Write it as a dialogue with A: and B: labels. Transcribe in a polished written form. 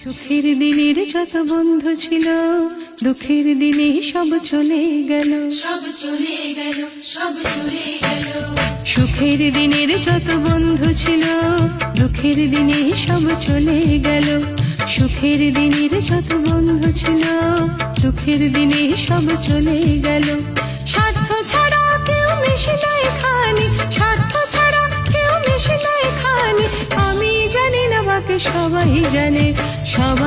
A: সুখের দিনের যত বন্ধু ছিল, দুঃখের দিনে সব চলে গেল,
B: সব চলে গেল, সব চলে গেল।
A: সুখের দিনের যত বন্ধু ছিল, দুঃখের দিনে সব চলে গেল, সুখের দিনের যত বন্ধু ছিল, দুঃখের দিনে সব চলে গেল। স্বার্থ ছাড়া কেউ মিশে না এখানে, স্বার্থ ছাড়া কেউ মিশে না এখানে। আমি জানি না বাকি সবাই জানে, সবাই